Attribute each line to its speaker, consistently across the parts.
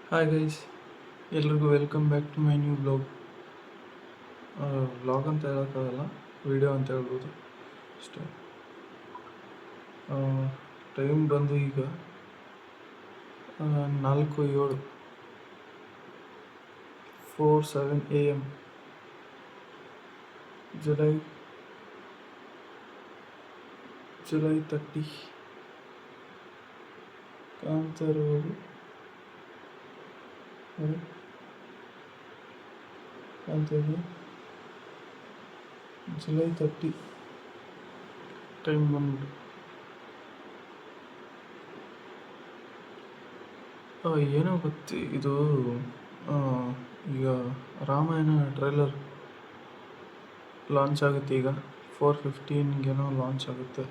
Speaker 1: Hi guys, ಎಲ್ರಿಗೂ welcome back to my new blog. Vlog ಅಂತ ಹೇಳೋಕ್ಕಾಗಲ್ಲ, ವಿಡಿಯೋ ಅಂತ ಹೇಳ್ಬೋದು ಅಷ್ಟೇ. ಟೈಮ್ ಬಂದು ಈಗ 4:07 4:07 AM, ಜುಲೈ 30 ಕಾಣ್ತಾ ಇರ್ಬೋದು. ಕಾಣ್ತಾ ಇದೆಯಾ? ಜುಲೈ 30 ಟೈಮ್ ಬಂದ್ಬಿಟ್ಟು ಏನೋ ಗೊತ್ತಿ ಇದು ಈಗ ರಾಮಾಯಣ ಟ್ರೈಲರ್ ಲಾಂಚ್ ಆಗುತ್ತೆ. ಈಗ 4:15 ಲಾಂಚ್ ಆಗುತ್ತೆ.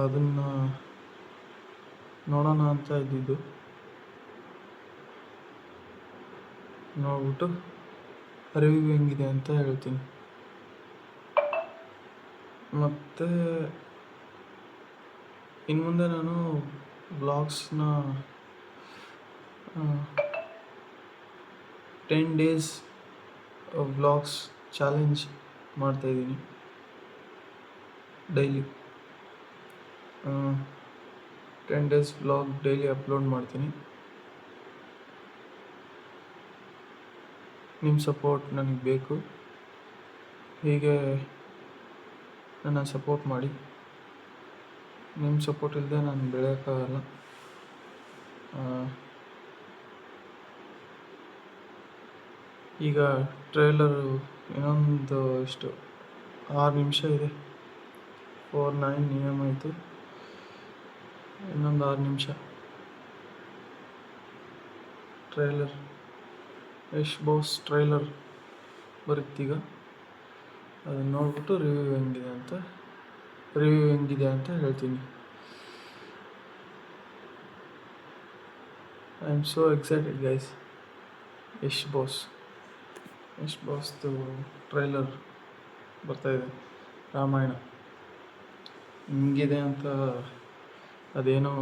Speaker 1: ಅದನ್ನು ನೋಡೋಣ ಅಂತ ಇದ್ದಿದ್ದು. ನೋಡ್ಬಿಟ್ಟು ರಿವ್ಯೂ ಹೆಂಗಿದೆ ಅಂತ ಹೇಳ್ತೀನಿ. ಮತ್ತು ಇನ್ನು ಮುಂದೆ ನಾನು ವ್ಲಾಗ್ಸ್ನ 10 ಡೇಸ್ ವ್ಲಾಗ್ಸ್ ಚಾಲೆಂಜ್ ಮಾಡ್ತಾಯಿದ್ದೀನಿ. Daily 10 days vlog daily upload ಮಾಡ್ತೀನಿ. ನಿಮ್ಮ ಸಪೋರ್ಟ್ ನನಗೆ ಬೇಕು. ಹೀಗೆ ನನ್ನ ಸಪೋರ್ಟ್ ಮಾಡಿ. ನಿಮ್ಮ ಸಪೋರ್ಟ್ ಇಲ್ಲದೆ ನಾನು ಬೆಳೆಯೋಕ್ಕಾಗಲ್ಲ. ಈಗ ಟ್ರೇಲರು ಇನ್ನೊಂದು ಎಷ್ಟು 6 ನಿಮಿಷ ಇದೆ. 4:09 AM ಆಯಿತು. ಇನ್ನೊಂದು 6 ನಿಮಿಷ ಟ್ರೈಲರ್, ಯಶ್ ಬಾಸ್ ಟ್ರೈಲರ್ ಬರುತ್ತೀಗ. ಅದನ್ನು ನೋಡ್ಬಿಟ್ಟು ರಿವ್ಯೂ ಹೆಂಗಿದೆ ಅಂತ ಹೇಳ್ತೀನಿ. I am so excited guys. Yash ಬಾಸ್ದು ಟ್ರೈಲರ್ ಬರ್ತಾಯಿದೆ. ರಾಮಾಯಣ ಹಿಂಗಿದೆ ಅಂತ, ಅದೇನೋ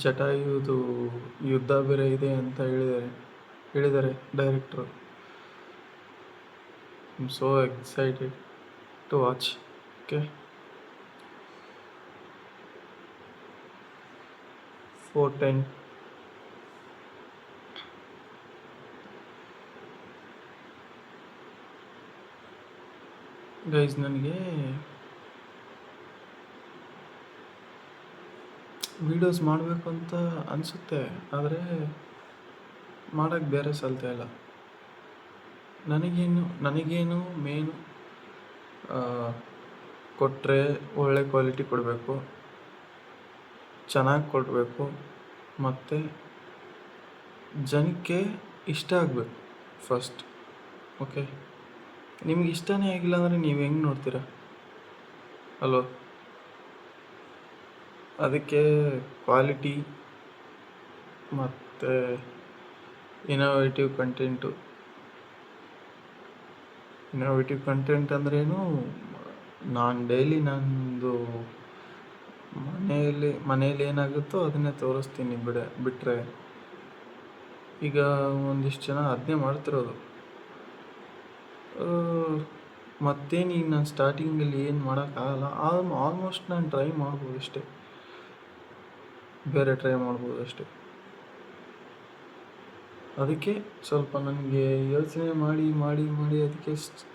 Speaker 1: ಜಟಾಯುದು ಯುದ್ಧ ಬೇರೆ ಇದೆ ಅಂತ ಹೇಳಿದ್ದಾರೆ ಡೈರೆಕ್ಟ್ರು. I am so excited to watch. Okay, 4:10 guys. ನನಗೆ ವೀಡಿಯೋಸ್ ಮಾಡಬೇಕು ಅಂತ ಅನಿಸುತ್ತೆ, ಆದರೆ ಮಾಡೋಕ್ಕೆ ಬೇರೆ ಸಲ್ತಾ ಇಲ್ಲ. ನನಗೇನು ಮೇನು ಕೊಟ್ಟರೆ ಒಳ್ಳೆ ಕ್ವಾಲಿಟಿ ಕೊಡಬೇಕು, ಚೆನ್ನಾಗಿ ಕೊಡಬೇಕು, ಮತ್ತು ಜನಕ್ಕೆ ಇಷ್ಟ ಆಗಬೇಕು ಫಸ್ಟ್. ಓಕೆ, ನಿಮ್ಗೆ ಇಷ್ಟನೇ ಆಗಿಲ್ಲ ಅಂದರೆ ನೀವು ಹೆಂಗೆ ನೋಡ್ತೀರಾ ಅಲ್ವ? ಅದಕ್ಕೆ ಕ್ವಾಲಿಟಿ ಮತ್ತು ಇನೋವೇಟಿವ್ ಕಂಟೆಂಟ್ ಅಂದ್ರೇನು, ನಾನು ಡೈಲಿ ನಂದು ಮನೇಲಿ ಏನಾಗುತ್ತೋ ಅದನ್ನೇ ತೋರಿಸ್ತೀನಿ. ಬಿಟ್ಟರೆ ಈಗ ಒಂದಿಷ್ಟು ಜನ ಅದನ್ನೇ ಮಾಡ್ತಿರೋದು. ಮತ್ತೇನು ಈಗ ನಾನು ಸ್ಟಾರ್ಟಿಂಗಲ್ಲಿ ಏನು ಮಾಡೋಕ್ಕಾಗಲ್ಲ. ಆಲ್ಮೋಸ್ಟ್ ನಾನು ಟ್ರೈ ಮಾಡ್ಬೋದು ಅಷ್ಟೇ, ಬೇರೆ ಟ್ರೈ ಮಾಡ್ಬೋದು ಅಷ್ಟೇ. ಅದಕ್ಕೆ ಸ್ವಲ್ಪ ನನಗೆ ಯೋಚನೆ ಮಾಡಿ ಅದಕ್ಕೆ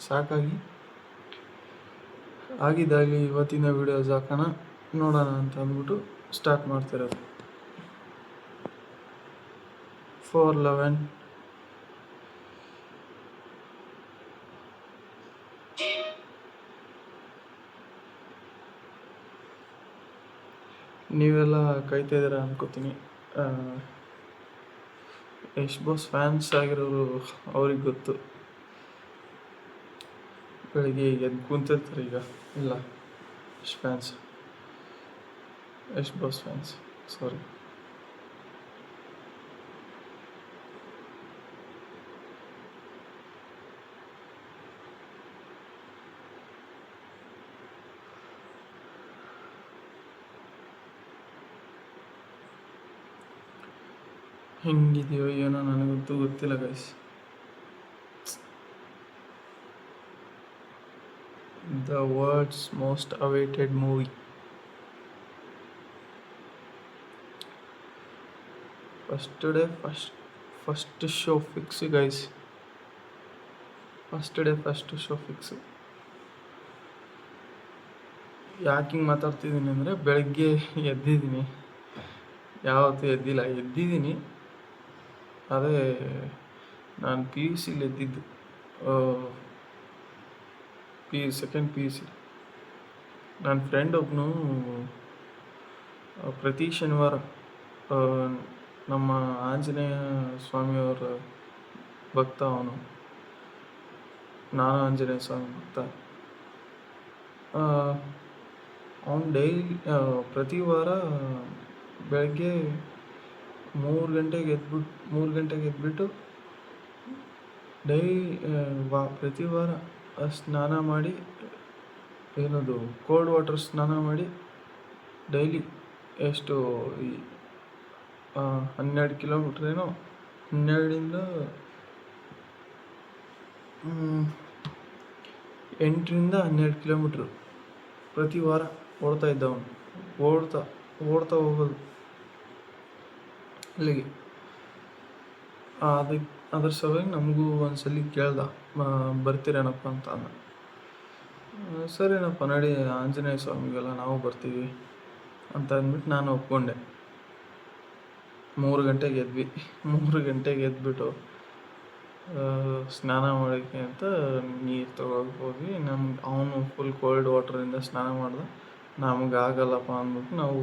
Speaker 1: ಸಾಕಾಗಿ ಆಗಿದ್ದಾಗಲಿ ಇವತ್ತಿನ ವೀಡಿಯೋಸ್ ಹಾಕೋಣ ನೋಡೋಣ ಅಂತ ಅಂದ್ಬಿಟ್ಟು ಸ್ಟಾರ್ಟ್ ಮಾಡ್ತಿರೋದು. 4:11 ನೀವೆಲ್ಲ ಕಾಯ್ತಾ ಇದ್ದೀರಾ ಅನ್ಕೋತೀನಿ. ಯಶ್ ಬಾಸ್ ಫ್ಯಾನ್ಸ್ ಆಗಿರೋರು ಅವ್ರಿಗೆ ಗೊತ್ತು. ಬೆಳಿಗ್ಗೆ ಎದ್ದು ಕೂತಿರ್ತಾರೆ ಈಗ ಇಲ್ಲ ಯಶ್ ಬಾಸ್ ಫ್ಯಾನ್ಸ್ ಸಾರಿ. ಹೆಂಗಿದೆಯೋ ಏನೋ ನನಗಂತೂ ಗೊತ್ತಿಲ್ಲ guys. The world's most awaited movie. First show fix guys. First show fix. ಯಾಕೆ ಹಿಂಗೆ ಮಾತಾಡ್ತಿದ್ದೀನಿ ಅಂದರೆ, ಬೆಳಗ್ಗೆ ಎದ್ದಿದ್ದೀನಿ, ಯಾವತ್ತೂ ಎದ್ದಿದ್ದೀನಿ. ಅದೇ ನಾನು ಪಿ ಯು ಸಿಲಿ ಎದ್ದಿದ್ದು, ಸೆಕೆಂಡ್ ಪಿ ಯು ಸಿ. ನನ್ನ ಫ್ರೆಂಡ್ ಒಬ್ಬನು ಪ್ರತಿ ಶನಿವಾರ ನಮ್ಮ ಆಂಜನೇಯ ಸ್ವಾಮಿಯವರ ಭಕ್ತ ಅವನು. ನಾನು ಆಂಜನೇಯ ಸ್ವಾಮಿ ಭಕ್ತ. ಅವನು ಡೈಲಿ ಪ್ರತಿ ವಾರ ಬೆಳಗ್ಗೆ 3 ಗಂಟೆಗೆ ಎದ್ಬಿಟ್ಟು ಪ್ರತಿ ವಾರ ಸ್ನಾನ ಮಾಡಿ, ಏನದು ಕೋಲ್ಡ್ ವಾಟರ್ ಸ್ನಾನ ಮಾಡಿ, ಡೈಲಿ ಎಷ್ಟು 12 ಕಿಲೋಮೀಟ್ರ್ ಏನೋ, 12ರಿಂದ 8-12 ಕಿಲೋಮೀಟ್ರು ಪ್ರತಿ ವಾರ ಓಡ್ತಾ ಇದ್ದ ಅವನು. ಓಡ್ತಾ ಹೋಗೋದು ಅಲ್ಲಿಗೆ. ಅದ್ರ ಸಲುವಾಗಿ ನಮಗೂ ಒಂದ್ಸಲಿ ಕೇಳ್ದ, ಬರ್ತೀರೇನಪ್ಪ ಅಂತ ಅಂದ. ಸರಿನಪ್ಪ ನಡಿ, ಆಂಜನೇಯ ಸ್ವಾಮಿಗೆಲ್ಲ ನಾವು ಬರ್ತೀವಿ ಅಂತ ಅಂದ್ಬಿಟ್ಟು ನಾನು ಒಪ್ಕೊಂಡೆ. 3 ಗಂಟೆಗೆ ಎದ್ವಿ. 3 ಗಂಟೆಗೆ ಎದ್ಬಿಟ್ಟು ಸ್ನಾನ ಮಾಡೋಕ್ಕೆ ಅಂತ ನೀರು ತೊಗೊಳಕ್ಕೆ ಹೋದ್ವಿ. ಅವನು ಫುಲ್ ಕೋಲ್ಡ್ ವಾಟರಿಂದ ಸ್ನಾನ ಮಾಡ್ದ. ನಮ್ಗೆ ಆಗಲ್ಲಪ್ಪ ಅಂದ್ಬಿಟ್ಟು ನಾವು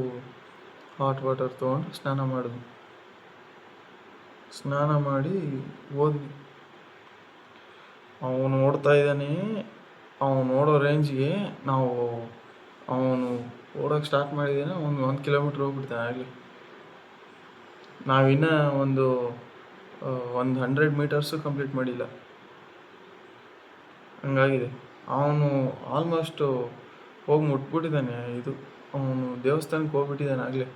Speaker 1: ಹಾಟ್ ವಾಟರ್ ತೊಗೊಂಡು ಸ್ನಾನ ಮಾಡಿದ್ವಿ. ಸ್ನಾನ ಮಾಡಿ ಹೋದ್ವಿ. ಅವನು ಓಡ್ತಾ ಇದ್ದಾನೆ. ಅವನು ಓಡೋ ರೇಂಜ್ಗೆ ಅವನು ಓಡೋಕ್ಕೆ ಸ್ಟಾರ್ಟ್ ಮಾಡಿದ್ದಾನೆ. 1 ಕಿಲೋಮೀಟ್ರ್ ಹೋಗ್ಬಿಡ್ತಾನೆ ಆಗಲಿ. ನಾವಿನ್ನೂ ಒಂದು 100 ಮೀಟರ್ಸು ಕಂಪ್ಲೀಟ್ ಮಾಡಿಲ್ಲ, ಹಂಗಾಗಿದೆ. ಅವನು ಆಲ್ಮೋಸ್ಟು ಹೋಗಿ ಮುಟ್ಬಿಟ್ಟಿದ್ದಾನೆ. ಅವನು ದೇವಸ್ಥಾನಕ್ಕೆ ಹೋಗ್ಬಿಟ್ಟಿದ್ದಾನೆ ಆಗಲೇ.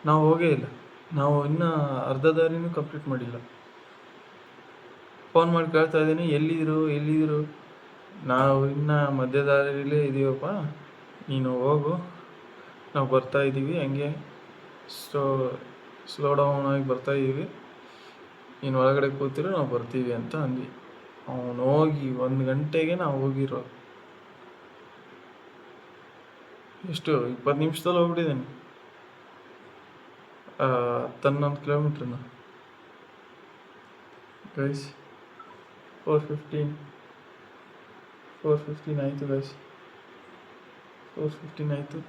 Speaker 1: ನಾವು ಹೋಗೇ ಇಲ್ಲ. ನಾವು ಇನ್ನೂ ಅರ್ಧ ದಾರಿನೂ ಕಂಪ್ಲೀಟ್ ಮಾಡಿಲ್ಲ. ಫೋನ್ ಮಾಡಿ ಕೇಳ್ತಾ ಇದ್ದೀನಿ, ಎಲ್ಲಿದ್ರು? ನಾವು ಇನ್ನೂ ಮಧ್ಯ ದಾರಿಲೇ ಇದ್ದೀವಪ್ಪ, ನೀನು ಹೋಗು, ನಾವು ಬರ್ತಾಯಿದ್ದೀವಿ, ಹಂಗೆ ಸ್ಲೋ ಡೌನ್ ಆಗಿ ಬರ್ತಾಯಿದ್ದೀವಿ, ನೀನು ಒಳಗಡೆ ಕೂತಿರು, ನಾವು ಬರ್ತೀವಿ ಅಂತ ಅಂದ್ವಿ. ಅವನು ಹೋಗಿ 1 ಗಂಟೆಗೆ ನಾವು ಹೋಗಿರೋ. ಎಷ್ಟು 20 ನಿಮಿಷದಲ್ಲಿ ಹೋಗ್ಬಿಟ್ಟಿದ್ದಾನೆ 11 ಕಿಲೋಮೀಟ್ರನ್ನ ಗೈಸ್. 4:15 ಆಯಿತು ಗೈಸ್. 4:15 ಆಯಿತು.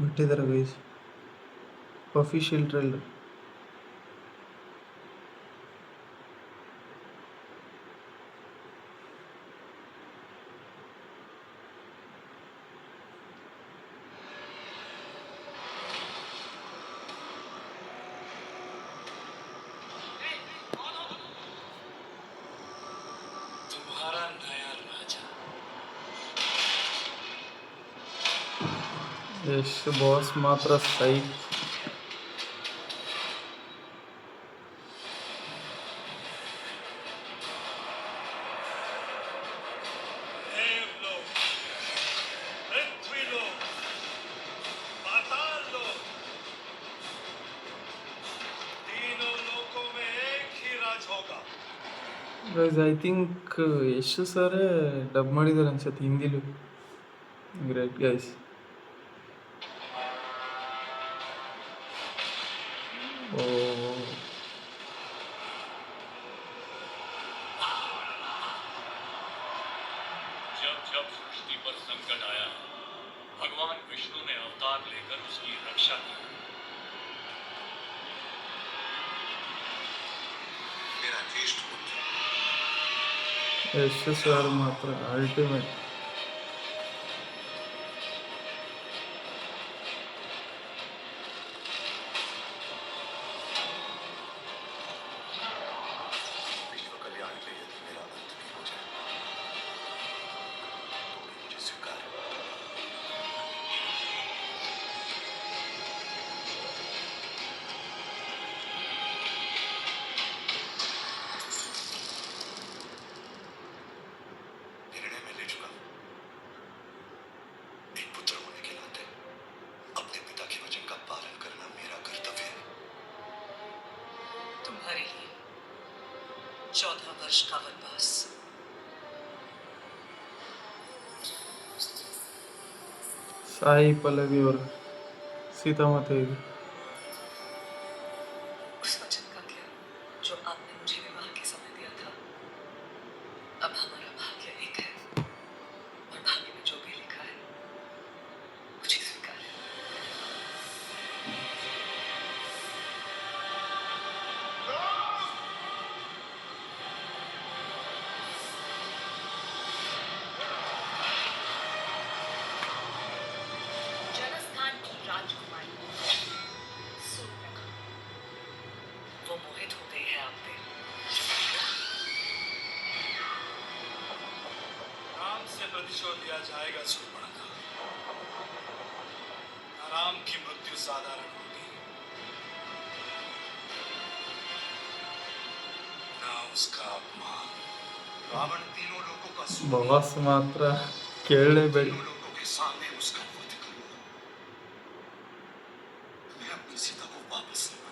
Speaker 1: ಬಿಟ್ಟಿದ್ದಾರೆ ಗೈಸ್ ಅಫಿಷಿಯಲ್ ಟ್ರೈಲರ್. ಎಷ್ಟು ಬಾಸ್ ಮಾತ್ರ ಸೈ. ಗೈಸ್ ಐ ಥಿಂಕ್ ಯಶ್ ಸರೇ ಡಬ್ ಮಾಡಿದ್ದಾರೆ ಅನ್ಸುತ್ತೆ ಹಿಂದಿಲು. Great guys. ಓ
Speaker 2: जब सृष्टि पर संकट आया, भगवान विष्णु ने अवतार लेकर उसकी रक्षा की. मेरा ज्येष्ठ पुत्र
Speaker 1: ಯಶ್ ಸರ್ ಮಾತ್ರ ಅಲ್ಟಿಮೇಟ್.
Speaker 2: विश्व कल्याण के यदि मेरा अंत भी हो जाए
Speaker 3: 14 वर्ष का वनवास।
Speaker 1: ಸಾಯಿ ಪಲ್ಲವಿ ಅವ್ರ ಸೀತಾಮಾತೆ ಇದು.
Speaker 3: उस वचन का क्या जो आपने मुझे विवाह के समय दिया था। अब हमारा भाग्य एक है और भाग्य में जो भी लिखा है मुझे स्वीकार है।
Speaker 4: जनस्थान की राजकुमारी सूर्पनखा।
Speaker 3: वो मोहित हो गई है आप पे।
Speaker 5: राम से प्रतिशोध लिया जाएगा सूर्पणखा। राम की मृत्यु साधारण होगी ना उसका अपमान। रावण तीनों लोगों का
Speaker 1: ಬಾಸ್ ಮಾತ್ರ ಕೇಳಲೇಬೇಡಿ.
Speaker 5: तीनों लोगों के सामने उसका वध करूंगा। मैं अपनी सीता को वापस लूंगा।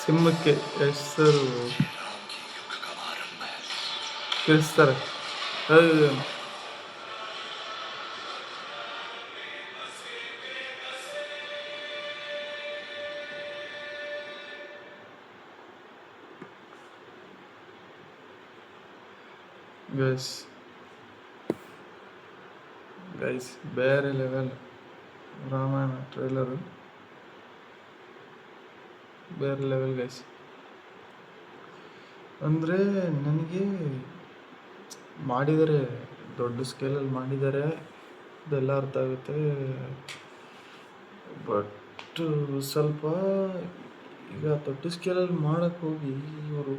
Speaker 1: ಸಿಂಹಕ್ಕೆ ಹೆಸರು
Speaker 5: राम की युग का आरंभ है।
Speaker 1: ತಿಳಿಸ್ತಾರೆ. ಗೈಸ್ ಗೈಸ್ ಬೇರೆ ಲೆವೆಲ್ ರಾಮಾಯಣ ಟ್ರೈಲರು, ಬೇರೆ ಲೆವೆಲ್ ಗೈಸ್. ಅಂದರೆ ನನಗೆ ಮಾಡಿದ್ದಾರೆ, ದೊಡ್ಡ ಸ್ಕೇಲಲ್ಲಿ ಮಾಡಿದ್ದಾರೆ, ಇದೆಲ್ಲ ಅರ್ಥ ಆಗುತ್ತೆ. ಬಟ್ ಸ್ವಲ್ಪ ಈಗ ದೊಡ್ಡ ಸ್ಕೇಲಲ್ಲಿ ಮಾಡೋಕ್ಕೆ ಹೋಗಿ ಇವರು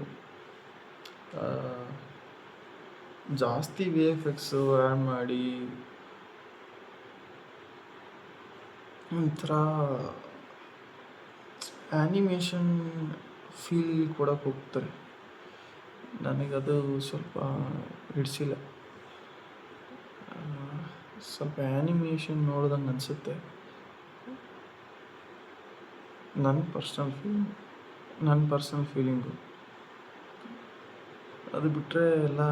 Speaker 1: ಜಾಸ್ತಿ ವಿ ಎಫ್ ಎಕ್ಸು ಆ್ಯಡ್ ಮಾಡಿ ಒಂಥರ ಆ್ಯನಿಮೇಷನ್ ಫೀಲ್ ಕೊಡೋಕೆ ಹೋಗ್ತಾರೆ. ನನಗದು ಸ್ವಲ್ಪ ಹಿಡಿಸಿಲ್ಲ. ಸ್ವಲ್ಪ ಆ್ಯನಿಮೇಷನ್ ನೋಡ್ದಂಗೆ ಅನಿಸುತ್ತೆ. ನನ್ನ ಪರ್ಸ್ನಲ್ ಫೀಲಿಂಗು. ಅದು ಬಿಟ್ಟರೆ ಎಲ್ಲ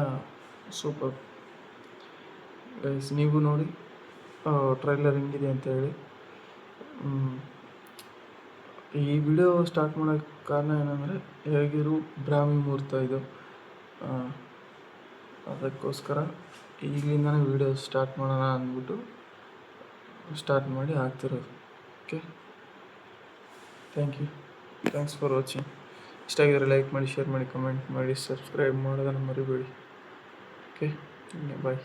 Speaker 1: ಸೂಪರ್ ಗೈಸ್. ನೀವು ನೋಡಿ ಟ್ರೈಲರ್ ಹೆಂಗಿದೆ ಅಂತ ಹೇಳಿ. ಈ ವಿಡಿಯೋ ಸ್ಟಾರ್ಟ್ ಮಾಡೋಕ್ಕೆ ಕಾರಣ ಏನಂದರೆ, ಹೇಗಿರು ಬ್ರಾಹ್ಮಿ ಮುಹೂರ್ತ ಇದು, ಅದಕ್ಕೋಸ್ಕರ ಈಗಲಿಂದನೇ ವಿಡಿಯೋ ಸ್ಟಾರ್ಟ್ ಮಾಡೋಣ ಅಂದ್ಬಿಟ್ಟು ಸ್ಟಾರ್ಟ್ ಮಾಡಿ ಹಾಕ್ತಿರೋದು. Okay, thanks for watching. ಇಷ್ಟ ಆಗಿದ್ರೆ ಲೈಕ್ ಮಾಡಿ, ಶೇರ್ ಮಾಡಿ, ಕಮೆಂಟ್ ಮಾಡಿ, ಸಬ್ಸ್ಕ್ರೈಬ್ ಮಾಡೋದನ್ನು ಮರಿಬೇಡಿ. ಓಕೆ, ಬಾಯ್.